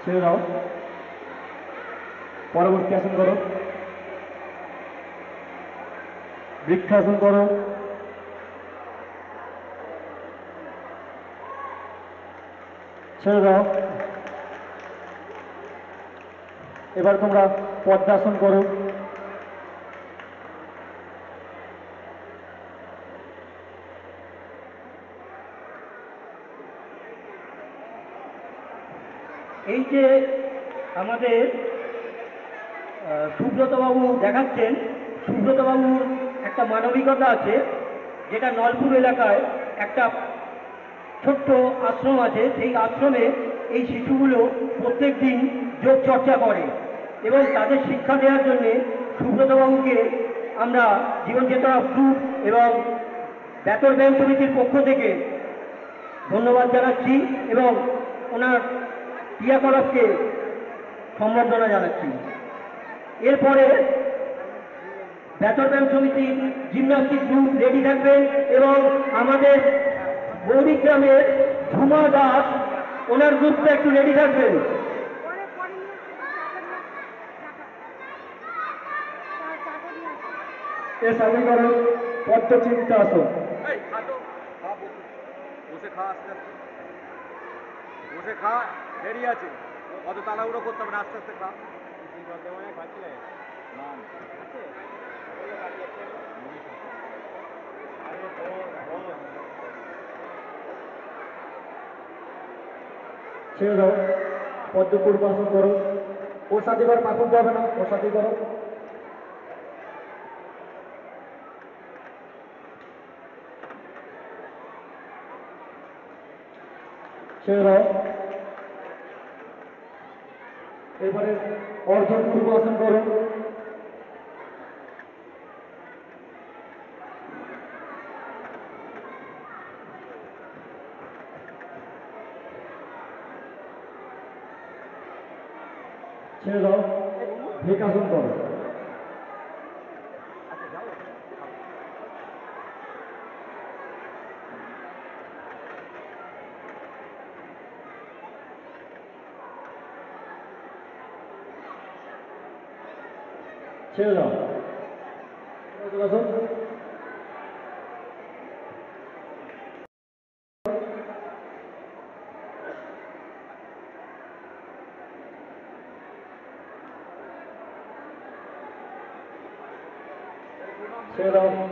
ছেড়ে দাও। পরবর্তী আসন করো, বৃক্ষাসন করো। ছেড়ে দাও। এবার তোমরা পদ্মাসন করো। এই যে আমাদের সুব্রতবাবু দেখাচ্ছেন, সুব্রতবাবুর একটা মানবিকতা আছে, যেটা নলপুর এলাকায় একটা ছোট্ট আশ্রম আছে। সেই আশ্রমে এই শিশুগুলো প্রত্যেক দিন যোগ চর্চা করে এবং তাদের শিক্ষা দেওয়ার জন্যে সুব্রতবাবুকে আমরা জীবন চেতনা গ্রুপ এবং বেতর ব্যাংক সমিতির পক্ষ থেকে ধন্যবাদ জানাচ্ছি এবং ওনার ক্রিয়াকলাপকে সম্বর্ধনা জানাচ্ছি। এরপরে বেতর ব্যাংক সমিতির জিমন্যাস্টিক গ্রুপ রেডি থাকবেন এবং আমাদের গৌরীগ্রামের ঝুমা দাস ওনার গ্রুপটা একটু রেডি থাকবেন। এর সাথে করো পদ্মচিত্ত আসন। বসে খা, আস্তে আস্তে বসে খা, দেরি আছে, অত তাড়াহুড়ো করতে হবে না, আস্তে আস্তে খা। ছেড়ে দাও। পদ্মপূর্বাসন করো। ওর সাথে করো, পাথর যাবে না, ওর সাথে করো। ছেড়ে দাও। এবারে অর্ধপূর্বাসন করো। ছেড়ে দাও। ভিকাসন করো। ছেড়ে দাও। বজ্রাসন। ছেড়ে দাও।